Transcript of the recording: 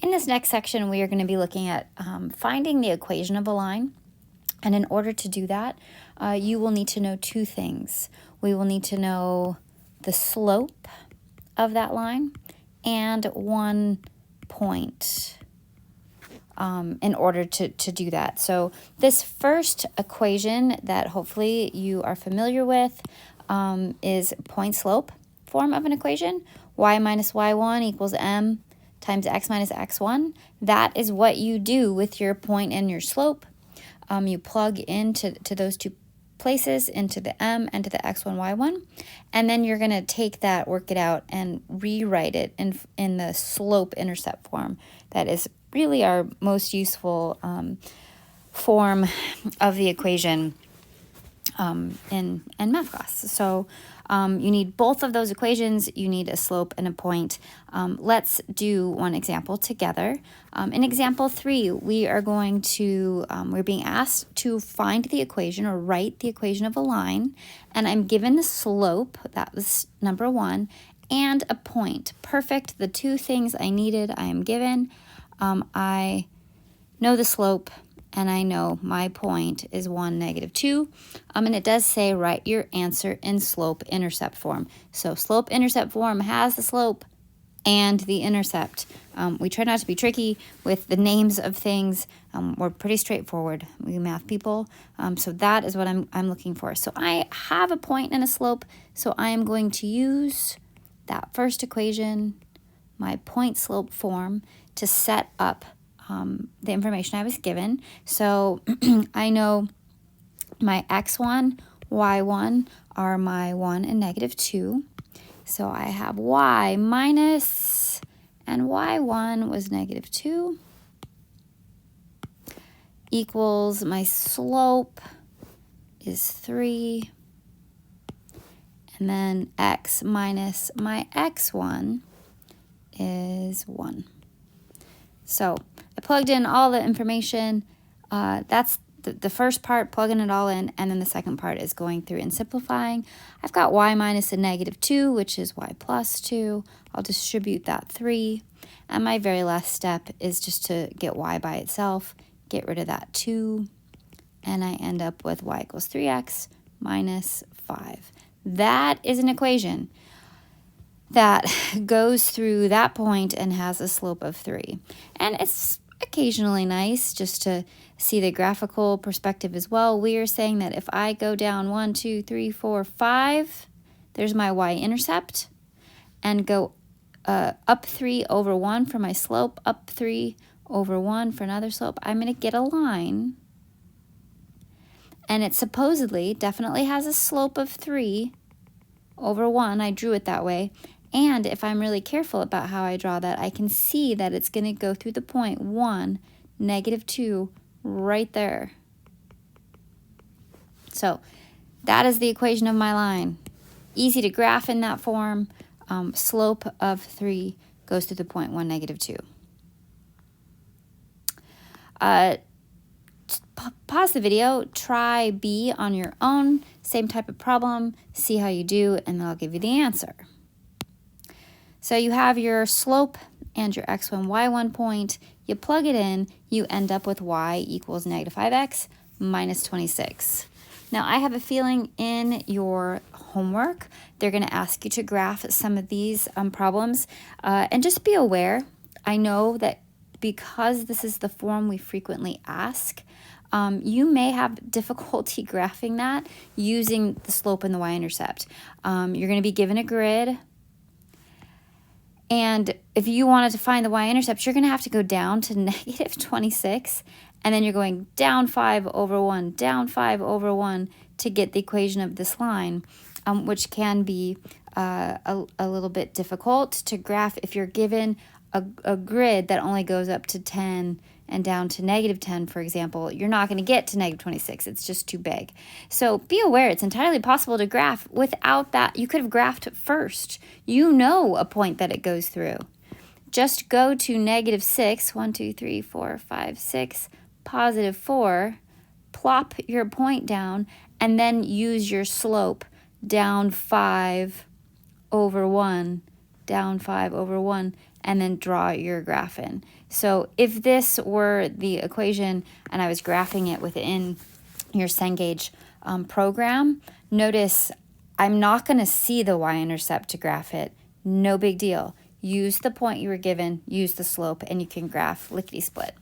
In this next section, we are going to be looking at finding the equation of a line. And in order to do that, you will need to know two things. We will need to know the slope of that line and one point in order to do that. So this first equation that hopefully you are familiar with is point slope form of an equation. Y minus y1 equals m times x minus x1. That is what you do with your point and your slope. You plug into those two places, into the m and to the x1, y1, and then you're going to take that, work it out, and rewrite it in the slope-intercept form. That is really our most useful form of the equation in math class. So you need both of those equations. You need a slope and a point. Let's do one example together. In example 3, we are going to, we're being asked to find the equation or write the equation of a line, and I'm given the slope, that was number 1, and a point. Perfect, the two things I needed, I am given. I know the slope, and I know my point is 1, -2. And it does say write your answer in slope-intercept form. So slope-intercept form has the slope and the intercept. We try not to be tricky with the names of things. We're pretty straightforward, we math people. So that is what I'm looking for. So I have a point and a slope, so I am going to use that first equation, my point-slope form, to set up the information I was given. So I know my x1, y1 are my 1 and -2. So I have y minus, and y1 was -2, equals my slope is 3, and then x minus my x1 is 1. So I plugged in all the information. That's the first part, plugging it all in, and then the second part is going through and simplifying. I've got y minus a -2, which is y plus 2. I'll distribute that 3. And my very last step is just to get y by itself, get rid of that 2, and I end up with y equals 3x minus 5. That is an equation that goes through that point and has a slope of 3. And it's occasionally nice just to see the graphical perspective as well. We are saying that if I go down 1, 2, 3, 4, 5, there's my y-intercept, and go up 3 over 1 for my slope, up 3 over 1 for another slope, I'm going to get a line. And it supposedly definitely has a slope of 3 over 1. I drew it that way. And if I'm really careful about how I draw that, I can see that it's going to go through the point 1, -2, right there. So that is the equation of my line. Easy to graph in that form. Slope of 3 goes through the point 1, -2. Pause the video, try B on your own, same type of problem, see how you do, and then I'll give you the answer. So you have your slope and your x1, y1 point. You plug it in, you end up with y equals -5x minus 26. Now, I have a feeling in your homework, they're going to ask you to graph some of these problems. And just be aware, I know that because this is the form we frequently ask, you may have difficulty graphing that using the slope and the y-intercept. You're going to be given a grid. And if you wanted to find the y-intercept, you're going to have to go down to -26, and then you're going down 5 over 1, down 5 over 1 to get the equation of this line, which can be a little bit difficult to graph if you're given a grid that only goes up to 10 and down to -10, for example. You're not going to get to -26. It's just too big. So be aware, it's entirely possible to graph without that. You could have graphed first. You know a point that it goes through. Just go to -6, 1, 2, 3, 4, 5, 6, +4, plop your point down, and then use your slope down 5 over 1, down 5 over 1, and then draw your graph in. So if this were the equation and I was graphing it within your Cengage program, notice I'm not going to see the y-intercept to graph it. No big deal. Use the point you were given, use the slope, and you can graph lickety-split.